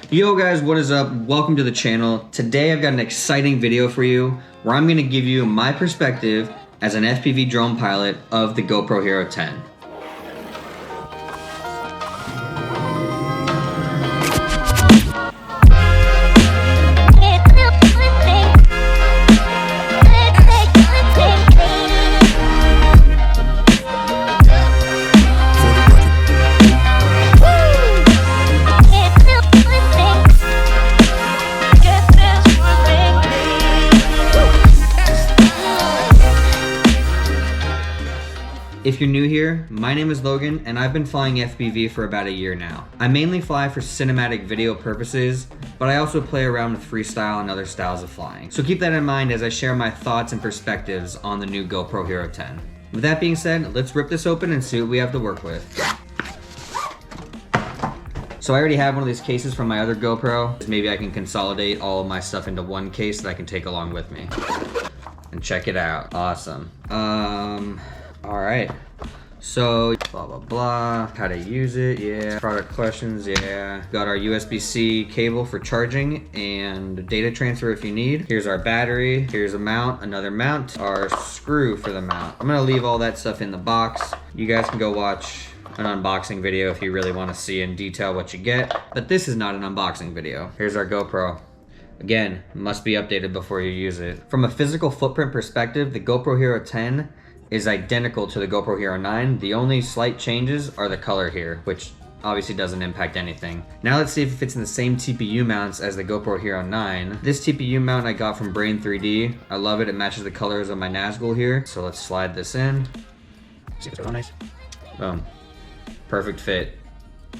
Yo guys, what is up? Welcome to the channel. Today I've got an exciting video for you where I'm going to give you my perspective as an FPV drone pilot of the GoPro Hero 10. If you're new here, my name is Logan and I've been flying FPV for about a year now. I mainly fly for cinematic video purposes, but I also play around with freestyle and other styles of flying. So keep that in mind as I share my thoughts and perspectives on the new GoPro Hero 10. With that being said, let's rip this open and see what we have to work with. So I already have one of these cases from my other GoPro. Maybe I can consolidate all of my stuff into one case that I can take along with me. And check it out. Awesome. All right. So blah, blah, blah, how to use it, yeah. Product questions, yeah. Got our USB-C cable for charging and data transfer if you need. Here's our battery, here's a mount, another mount, our screw for the mount. I'm gonna leave all that stuff in the box. You guys can go watch an unboxing video if you really wanna see in detail what you get, but this is not an unboxing video. Here's our GoPro. Again, must be updated before you use it. From a physical footprint perspective, the GoPro Hero 10 is identical to the GoPro Hero 9. The only slight changes are the color here, which obviously doesn't impact anything. Now let's see if it fits in the same TPU mounts as the GoPro Hero 9. This TPU mount I got from Brain 3D. I love it, it matches the colors of my Nazgul here. So let's slide this in. See what's going on, nice. Boom, perfect fit.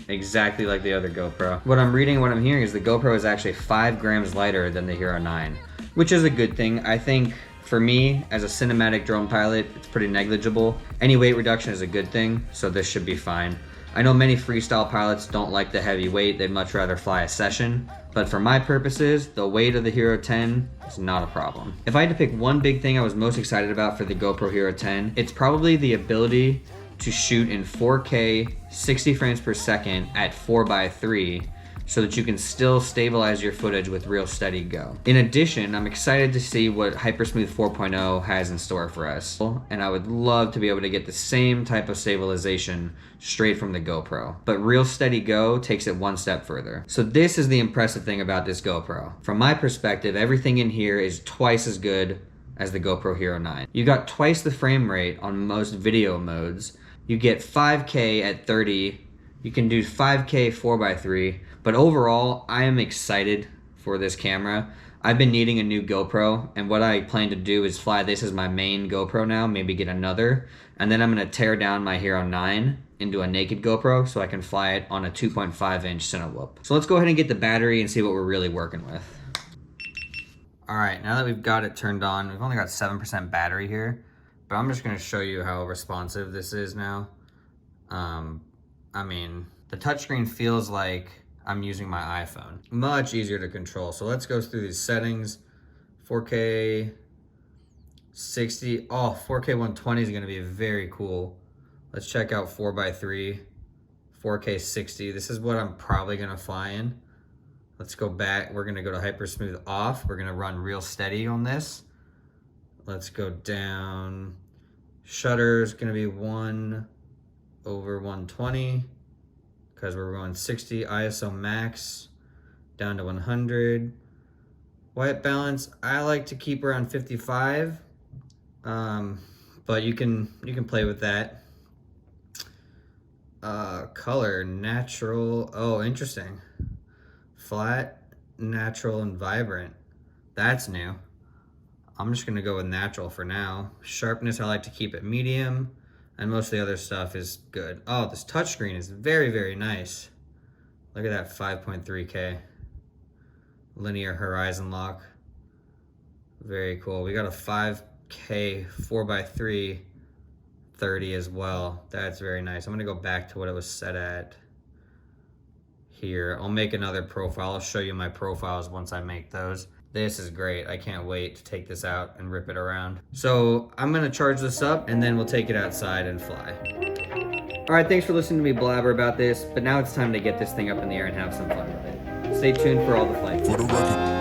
Exactly like the other GoPro. What I'm reading, what I'm hearing is the GoPro is actually 5 grams lighter than the Hero 9, which is a good thing. I think for me, as a cinematic drone pilot, it's pretty negligible. Any weight reduction is a good thing, so this should be fine. I know many freestyle pilots don't like the heavy weight, they'd much rather fly a session, but for my purposes, the weight of the Hero 10 is not a problem. If I had to pick one big thing I was most excited about for the GoPro Hero 10, it's probably the ability to shoot in 4K, 60 frames per second at 4:3, so that you can still stabilize your footage with real steady go. In addition, I'm excited to see what Hypersmooth 4.0 has in store for us. And I would love to be able to get the same type of stabilization straight from the GoPro. But real steady go takes it one step further. So this is the impressive thing about this GoPro. From my perspective, everything in here is twice as good as the GoPro Hero 9. You got twice the frame rate on most video modes. You get 5K at 30. You can do 5K 4:3. But overall, I am excited for this camera. I've been needing a new GoPro, and what I plan to do is fly this as my main GoPro now, maybe get another, and then I'm gonna tear down my Hero 9 into a naked GoPro so I can fly it on a 2.5-inch Cinewhoop. So let's go ahead and get the battery and see what we're really working with. All right, now that we've got it turned on, we've only got 7% battery here, but I'm just gonna show you how responsive this is now. I mean, the touchscreen feels like I'm using my iPhone. Much easier to control. So let's go through these settings. 4K 60, oh, 4K 120 is gonna be very cool. Let's check out 4:3, 4K 60. This is what I'm probably gonna fly in. Let's go back, we're gonna go to Hypersmooth off. We're gonna run real steady on this. Let's go down. Shutter is gonna be 1/120. Because we're going 60, ISO max down to 100. White balance, I like to keep around 55, but you can play with that. Color, natural, oh, interesting. Flat, natural, and vibrant. That's new. I'm just gonna go with natural for now. Sharpness, I like to keep it medium. And most of the other stuff is good. Oh, this touchscreen is very, very nice. Look at that 5.3K. Linear horizon lock. Very cool. We got a 5K 4:3 30 as well. That's very nice. I'm gonna go back to what it was set at here. I'll make another profile. I'll show you my profiles once I make those. This is great. I can't wait to take this out and rip it around. So I'm gonna charge this up and then we'll take it outside and fly. All right, thanks for listening to me blabber about this, but now it's time to get this thing up in the air and have some fun with it. Stay tuned for all the flights. For the record.